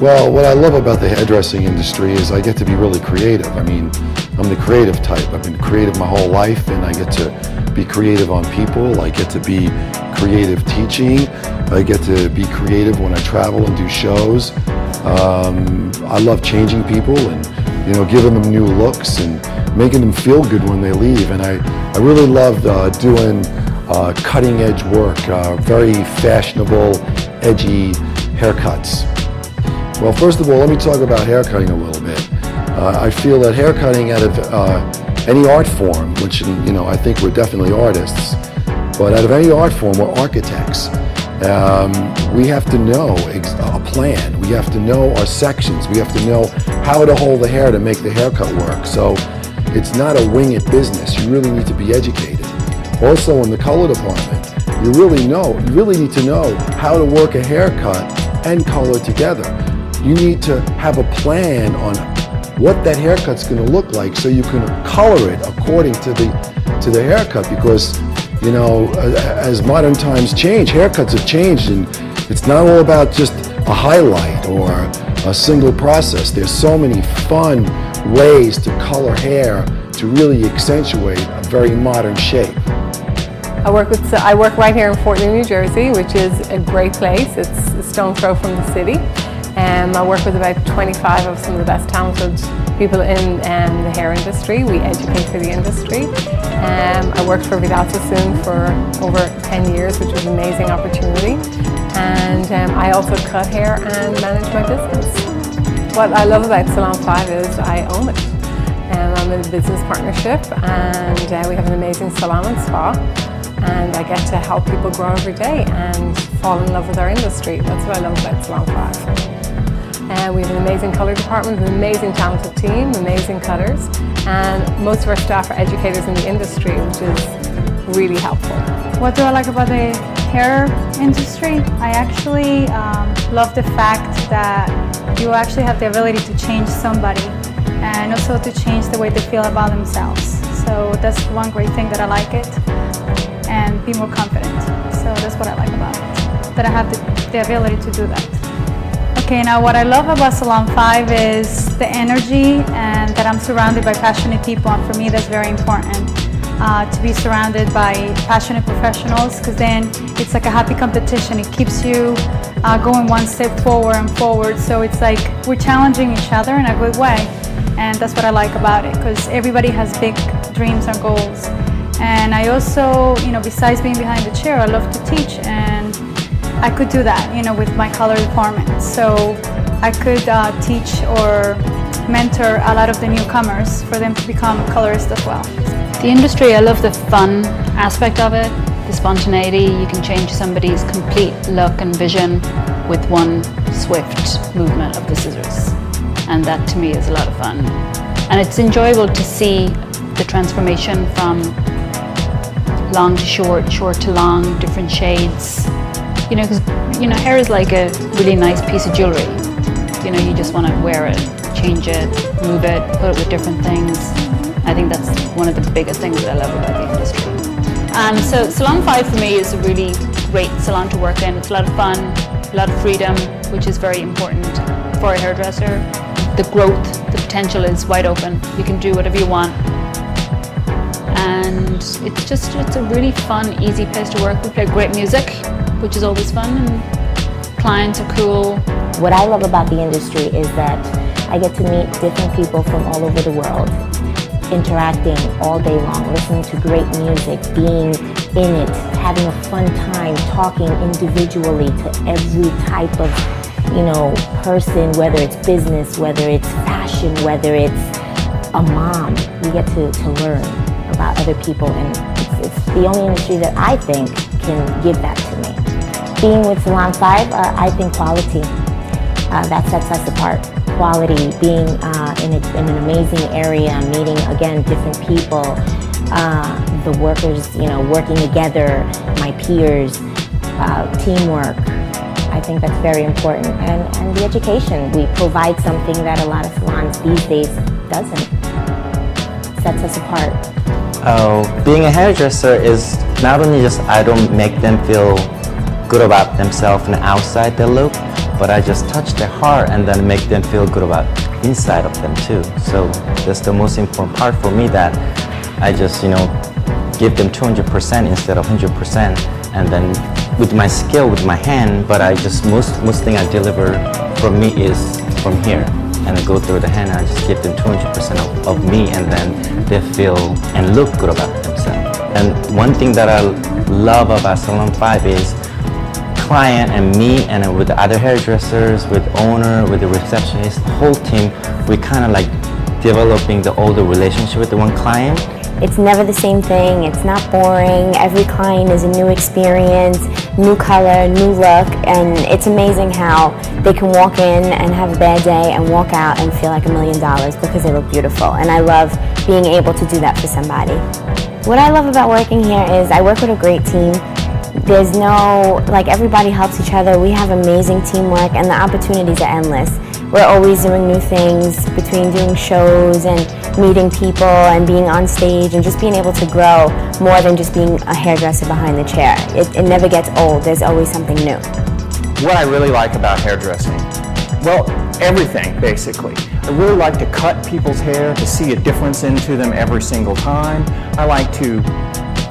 Well, what I love about the hairdressing industry is I get to be really creative. I mean, I'm the creative type. I've been creative my whole life, and I get to be creative on people. I get to be creative teaching. I get to be creative when I travel and do shows. I love changing people and, giving them new looks and making them feel good when they leave. And I really love doing cutting edge work, very fashionable, edgy haircuts. Well, first of all, let me talk about haircutting a little bit. I feel that haircutting out of any art form, which, I think we're definitely artists, but out of any art form, we're architects. We have to know a plan. We have to know our sections. We have to know how to hold the hair to make the haircut work. So it's not a wing it business. You really need to be educated. Also, in the color department, you really need to know how to work a haircut and color together. You need to have a plan on what that haircut's going to look like so you can color it according to the haircut, because as modern times change, haircuts have changed, and it's not all about just a highlight or a single process. There's so many fun ways to color hair to really accentuate a very modern shape. I work right here in Fort Lee, New Jersey, which is a great place. It's a stone's throw from the city. I work with about 25 of some of the best talented people in the hair industry. We educate for the industry. I worked for Vidal Sassoon for over 10 years, which was an amazing opportunity. And I also cut hair and manage my business. What I love about Salon 5 is I own it. I'm in a business partnership, and we have an amazing salon and spa. And I get to help people grow every day and fall in love with our industry. That's what I love about Salon 5. We have an amazing colour department, an amazing talented team, amazing cutters, and most of our staff are educators in the industry, which is really helpful. What do I like about the hair industry? I actually love the fact that you actually have the ability to change somebody and also to change the way they feel about themselves. So that's one great thing that I like it, and be more confident. So that's what I like about it, that I have the ability to do that. Okay, now what I love about Salon 5 is the energy, and that I'm surrounded by passionate people, and for me that's very important, to be surrounded by passionate professionals, because then it's like a happy competition. It keeps you going one step forward and forward, so it's like we're challenging each other in a good way, and that's what I like about it, because everybody has big dreams and goals. And I also, besides being behind the chair, I love to teach, and I could do that, with my color department. So I could teach or mentor a lot of the newcomers for them to become colorists as well. The industry, I love the fun aspect of it, the spontaneity. You can change somebody's complete look and vision with one swift movement of the scissors. And that to me is a lot of fun. And it's enjoyable to see the transformation from long to short, short to long, different shades. Because hair is like a really nice piece of jewelry. You just want to wear it, change it, move it, put it with different things. I think that's one of the biggest things that I love about the industry. And so Salon 5 for me is a really great salon to work in. It's a lot of fun, a lot of freedom, which is very important for a hairdresser. The growth, the potential is wide open. You can do whatever you want. And it's a really fun, easy place to work. We play great music, which is always fun, and clients are cool. What I love about the industry is that I get to meet different people from all over the world, interacting all day long, listening to great music, being in it, having a fun time, talking individually to every type of, person, whether it's business, whether it's fashion, whether it's a mom. You get to learn about other people, and it's the only industry that I think can give that to me. Being with Salon 5, I think quality, that sets us apart. Quality, being in an amazing area, meeting, again, different people, the workers, working together, my peers, teamwork. I think that's very important. And the education, we provide something that a lot of salons these days doesn't. Sets us apart. Being a hairdresser is not only just I don't make them feel good about themselves and outside their look, but I just touch their heart and then make them feel good about inside of them too. So that's the most important part for me, that I just, give them 200% instead of 100%, and then with my skill, with my hand, but I just, most thing I deliver from me is from here. And I go through the hand and I just give them 200% of me, and then they feel and look good about themselves. And one thing that I love about Salon 5 is client and me, and with the other hairdressers, with owner, with the receptionist, the whole team, we kind of like developing the older relationship with the one client. It's never the same thing, it's not boring. Every client is a new experience, new color, new look, and it's amazing how they can walk in and have a bad day and walk out and feel like $1 million because they look beautiful. And I love being able to do that for somebody. What I love about working here is I work with a great team. There's no, everybody helps each other. We have amazing teamwork and the opportunities are endless. We're always doing new things between doing shows and meeting people and being on stage and just being able to grow more than just being a hairdresser behind the chair. It never gets old. There's always something new. What I really like about hairdressing? Well, everything, basically. I really like to cut people's hair, to see a difference into them every single time. I like to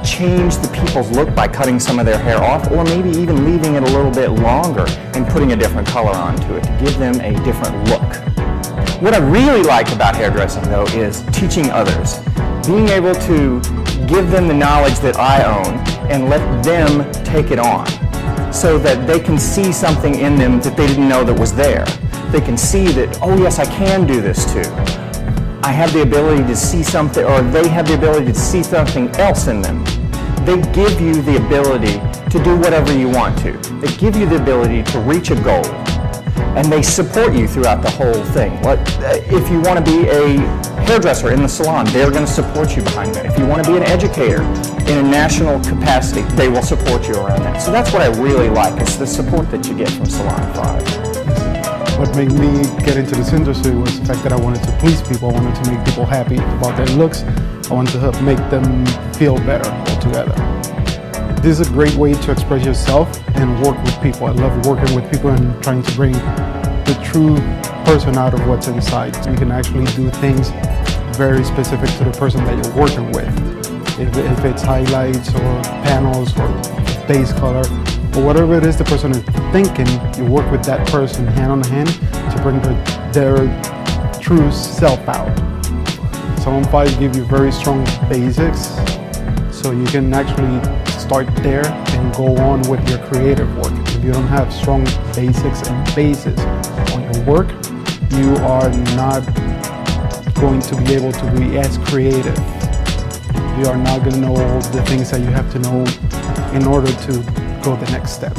change the people's look by cutting some of their hair off, or maybe even leaving it a little bit longer and putting a different color onto it to give them a different look. What I really like about hairdressing, though, is teaching others. Being able to give them the knowledge that I own and let them take it on, so that they can see something in them that they didn't know that was there. They can see that, oh yes, I can do this too. I have the ability to see something, or they have the ability to see something else in them. They give you the ability to do whatever you want to. They give you the ability to reach a goal. And they support you throughout the whole thing. If you want to be a hairdresser in the salon, they're going to support you behind that. If you want to be an educator in a national capacity, they will support you around that. So that's what I really like, is the support that you get from Salon 5. What made me get into this industry was the fact that I wanted to please people. I wanted to make people happy about their looks. I wanted to help make them feel better altogether. This is a great way to express yourself and work with people. I love working with people and trying to bring the true person out of what's inside. You can actually do things very specific to the person that you're working with. If it's highlights or panels or base color, or whatever it is the person is thinking, you work with that person hand on hand to bring their true self out. Salon 5 gives you very strong basics, so you can actually start there and go on with your creative work. If you don't have strong basics and bases on your work, you are not going to be able to be as creative. You are not going to know all the things that you have to know in order to go the next step.